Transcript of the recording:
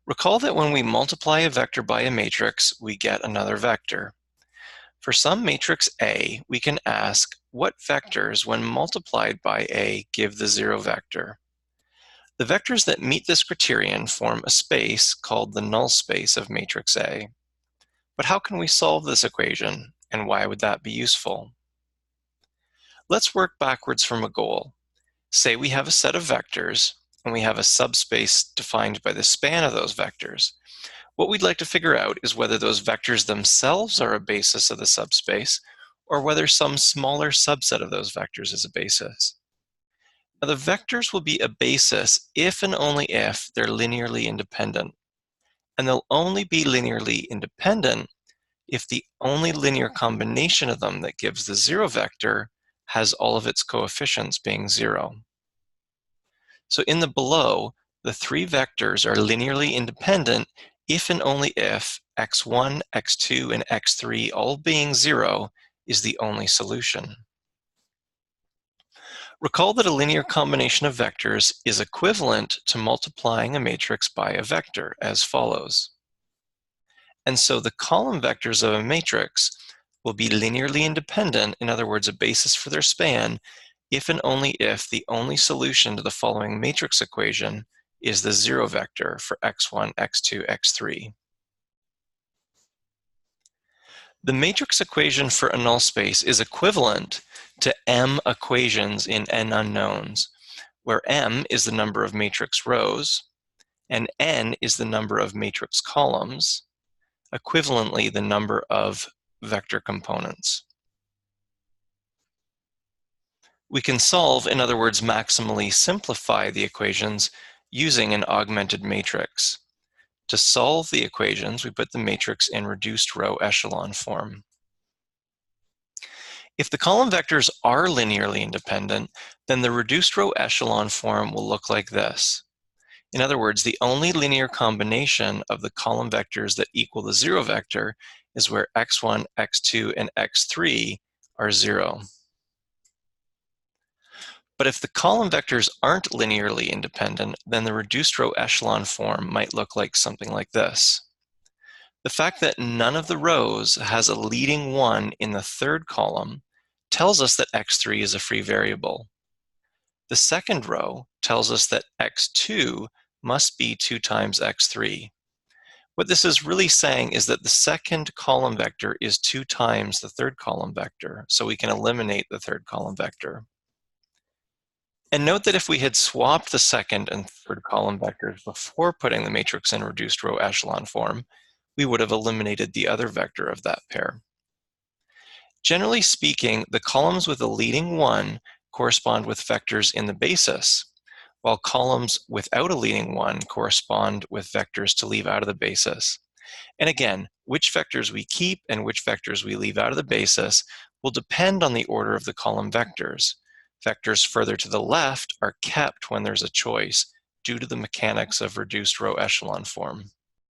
Recall that when we multiply a vector by a matrix, we get another vector. For some matrix A, we can ask what vectors, when multiplied by A, give the zero vector. The vectors that meet this criterion form a space called the null space of matrix A. But how can we solve this equation, and why would that be useful? Let's work backwards from a goal. Say we have a set of vectors, and we have a subspace defined by the span of those vectors. What we'd like to figure out is whether those vectors themselves are a basis of the subspace, or whether some smaller subset of those vectors is a basis. Now, the vectors will be a basis if and only if they're linearly independent. And they'll only be linearly independent if the only linear combination of them that gives the zero vector has all of its coefficients being zero. So in the below, the three vectors are linearly independent if and only if x1, x2, and x3 all being zero is the only solution. Recall that a linear combination of vectors is equivalent to multiplying a matrix by a vector as follows. And so the column vectors of a matrix will be linearly independent, in other words, a basis for their span, if and only if the only solution to the following matrix equation is the zero vector for x1, x2, x3. The matrix equation for a null space is equivalent to m equations in n unknowns, where m is the number of matrix rows, and n is the number of matrix columns, equivalently the number of vector components. We can solve, in other words, maximally simplify the equations using an augmented matrix. To solve the equations, we put the matrix in reduced row echelon form. If the column vectors are linearly independent, then the reduced row echelon form will look like this. In other words, the only linear combination of the column vectors that equal the zero vector is where x1, x2, and x3 are zero. But if the column vectors aren't linearly independent, then the reduced row echelon form might look like something like this. The fact that none of the rows has a leading one in the third column tells us that x3 is a free variable. The second row tells us that x2 must be 2 times x3. What this is really saying is that the second column vector is 2 times the third column vector, so we can eliminate the third column vector. And note that if we had swapped the second and third column vectors before putting the matrix in reduced row echelon form, we would have eliminated the other vector of that pair. Generally speaking, the columns with a leading one correspond with vectors in the basis, while columns without a leading one correspond with vectors to leave out of the basis. And again, which vectors we keep and which vectors we leave out of the basis will depend on the order of the column vectors. Vectors further to the left are kept when there's a choice due to the mechanics of reduced row echelon form.